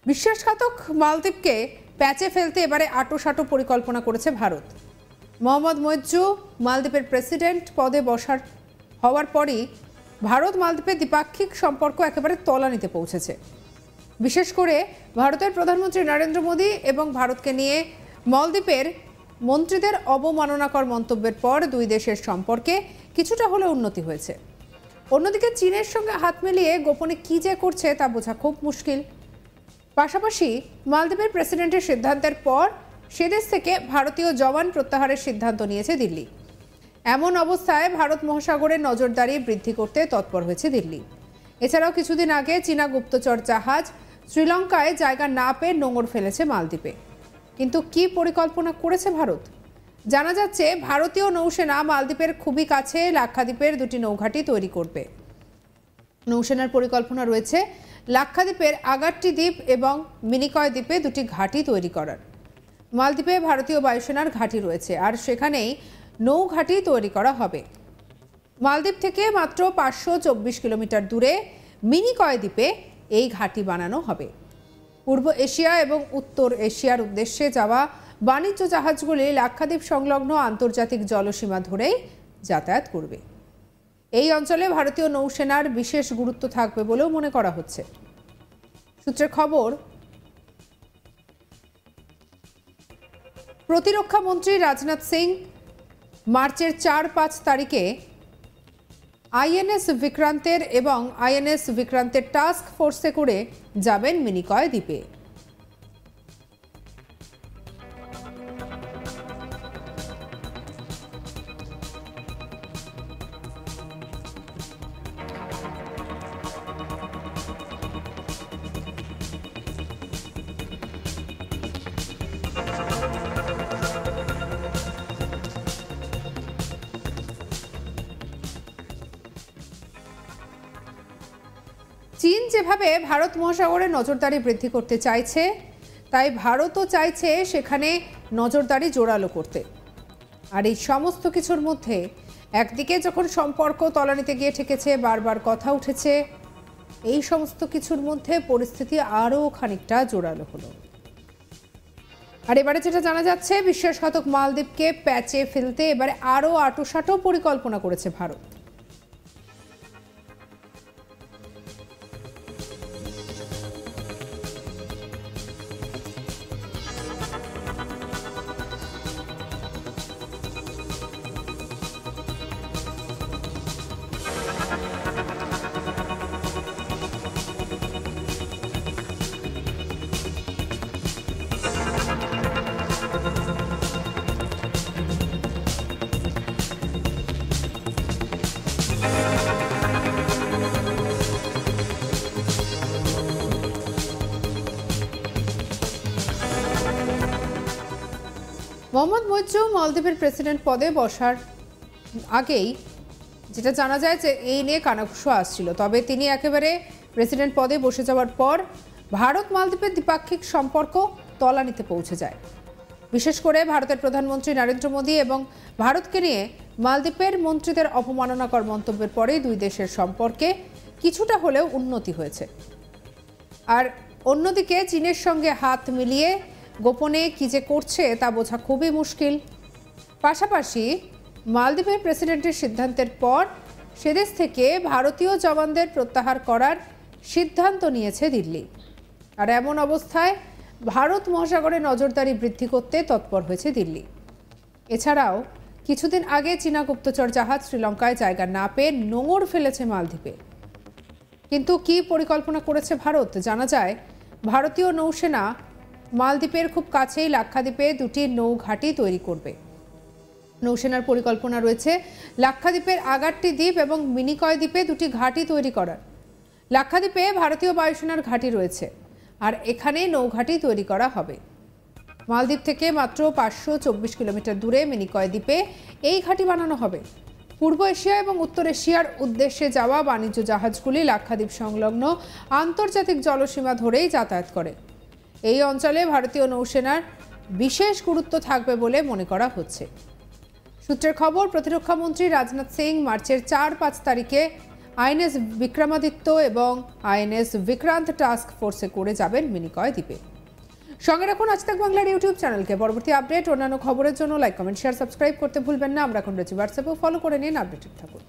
বিশ্বাসঘাতক মালদ্বীপকে প্যাচে ফেলতে এবারে আঁটোসাঁটো পরিকল্পনা করেছে ভারত। মোহাম্মদ মইজ্জু মালদ্বীপের প্রেসিডেন্ট পদে হওয়ার পরই ভারত মালদ্বীপের দ্বিপাক্ষিক সম্পর্ক একেবারে তলানিতে পৌঁছেছে। বিশেষ করে ভারতের প্রধানমন্ত্রী নরেন্দ্র মোদী এবং ভারতকে নিয়ে মালদ্বীপের মন্ত্রীদের অবমাননাকর মন্তব্যের পর দুই দেশের সম্পর্কে কিছুটা হলেও উন্নতি হয়েছে। অন্যদিকে চীনের সঙ্গে হাত মিলিয়ে গোপনে কী যে করছে তা বোঝা খুব মুশকিল। পাশাপাশি মালদ্বীপের প্রেসিডেন্টের সিদ্ধান্তের পর সেদেশ থেকে ভারতীয় জওয়ান প্রত্যাহারের সিদ্ধান্ত নিয়েছে দিল্লি। এমন অবস্থায় ভারত মহাসাগরের নজরদারি বৃদ্ধি করতে তৎপর হয়েছে দিল্লি। এছাড়াও কিছুদিন আগে চীনা গুপ্তচর জাহাজ শ্রীলঙ্কায় জায়গা না পেয়ে নোঙর ফেলেছে মালদ্বীপে। কিন্তু কি পরিকল্পনা করেছে ভারত? জানা যাচ্ছে ভারতীয় নৌসেনা মালদ্বীপের খুবই কাছে লাক্ষাদ্বীপের দুটি নৌঘাঁটি তৈরি করবে। নৌসেনার পরিকল্পনা রয়েছে লাক্ষাদ্বীপের আগাট্টি দ্বীপ এবং মিনিকয় দ্বীপে দুটি ঘাঁটি তৈরি করার। মালদ্বীপে ভারতীয় বায়ুসেনার ঘাঁটি রয়েছে, আর সেখানেই নৌঘাঁটি তৈরি করা হবে। মালদ্বীপ থেকে মাত্র 524 কিলোমিটার দূরে মিনিকয় দ্বীপে এই ঘাঁটি বানানো হবে। পূর্ব এশিয়া এবং উত্তর এশিয়ার উদ্দেশ্যে যাওয়া বাণিজ্য জাহাজগুলি লাক্ষাদ্বীপ সংলগ্ন আন্তর্জাতিক জলসীমা ধরেই যাতায়াত করবে। এই অঞ্চলে ভারতীয় নৌসেনার বিশেষ গুরুত্ব থাকবে বলেও মনে করা হচ্ছে। সূত্রের খবর, প্রতিরক্ষা মন্ত্রী রাজনাথ সিং মার্চের 4-5 তারিখে আইএনএস বিক্রান্তের এবং আইএনএস বিক্রান্তের টাস্ক ফোর্সে করে যাবেন মিনিকয় দ্বীপে। চীন যেভাবে ভারত মহাসাগরে নজরদারি বৃদ্ধি করতে চাইছে, তাই ভারতও চাইছে সেখানে নজরদারি জোরালো করতে। আর এই সমস্ত কিছুর মধ্যে একদিকে যখন সম্পর্ক তলানিতে গিয়ে ঠেকেছে, বারবার কথা উঠেছে, এই সমস্ত কিছুর মধ্যে পরিস্থিতি আরও খানিকটা জোরালো হলো। আর এবারে যেটা জানা যাচ্ছে, বিশ্বাসঘাতক মালদ্বীপকে প্যাচে ফেলতে এবারে আরও আঁটোসাঁটো পরিকল্পনা করেছে ভারত। মোহাম্মদ মইজ্জু মালদ্বীপের প্রেসিডেন্ট পদে বসার আগেই যেটা জানা যায় যে এই নিয়ে কানাঘুষো আসছিল, তবে তিনি একেবারে প্রেসিডেন্ট পদে বসে যাওয়ার পর ভারত মালদ্বীপের দ্বিপাক্ষিক সম্পর্ক তলানিতে পৌঁছে যায়। বিশেষ করে ভারতের প্রধানমন্ত্রী নরেন্দ্র মোদী এবং ভারতকে নিয়ে মালদ্বীপের মন্ত্রীদের অপমাননাকর মন্তব্যের পরেই দুই দেশের সম্পর্কে কিছুটা হলেও উন্নতি হয়েছে। আর অন্যদিকে চীনের সঙ্গে হাত মিলিয়ে গোপনে কী যে করছে তা বোঝা খুবই মুশকিল। পাশাপাশি মালদ্বীপের প্রেসিডেন্টের সিদ্ধান্তের পর সেদেশ থেকে ভারতীয় জওয়ানদের প্রত্যাহার করার সিদ্ধান্ত নিয়েছে দিল্লি। আর এমন অবস্থায় ভারত মহাসাগরে নজরদারি বৃদ্ধি করতে তৎপর হয়েছে দিল্লি। এছাড়াও কিছুদিন আগে চীনা গুপ্তচর জাহাজ শ্রীলঙ্কায় জায়গা না পেয়ে নোঙর ফেলেছে মালদ্বীপে। কিন্তু কি পরিকল্পনা করেছে ভারত? জানা যায় ভারতীয় নৌসেনা মালদ্বীপের খুব কাছেই লাক্ষাদ্বীপে দুটি নৌঘাঁটি তৈরি করবে। নৌসেনার পরিকল্পনা রয়েছে লাক্ষাদ্বীপের আগাট্টি দ্বীপ এবং মিনিকয় দ্বীপে দুটি ঘাঁটি তৈরি করার। লাক্ষাদ্বীপে ভারতীয় বায়ুসেনার ঘাঁটি রয়েছে, আর এখানে নৌঘাঁটি তৈরি করা হবে। মালদ্বীপ থেকে মাত্র 524 কিলোমিটার দূরে মিনিকয় দ্বীপে এই ঘাঁটি বানানো হবে। পূর্ব এশিয়া এবং উত্তর এশিয়ার উদ্দেশ্যে যাওয়া বাণিজ্য জাহাজগুলি লাক্ষাদ্বীপ সংলগ্ন আন্তর্জাতিক জলসীমা ধরেই যাতায়াত করে। এই অঞ্চলে ভারতীয় নৌসেনার বিশেষ গুরুত্ব থাকবে বলে মনে করা হচ্ছে। সূত্রের খবর, প্রতিরক্ষা মন্ত্রী রাজনাথ সিং মার্চের 4-5 তারিখে আইএনএস বিক্রমাদিত্য এবং আইএনএস বিক্রান্ত টাস্ক ফোর্সে করে যাবেন মিনিকয় দ্বীপে। সঙ্গে রাখুন আজ তাক বাংলার ইউটিউব চ্যানেলকে। পরবর্তী আপডেট অন্যান্য খবরের জন্য লাইক, কমেন্ট, শেয়ার, সাবস্ক্রাইব করতে ভুলবেন না। আমরা এখন রয়েছি হোয়াটসঅ্যাপেও, ফলো করে নিন, আপডেটেড থাকুন।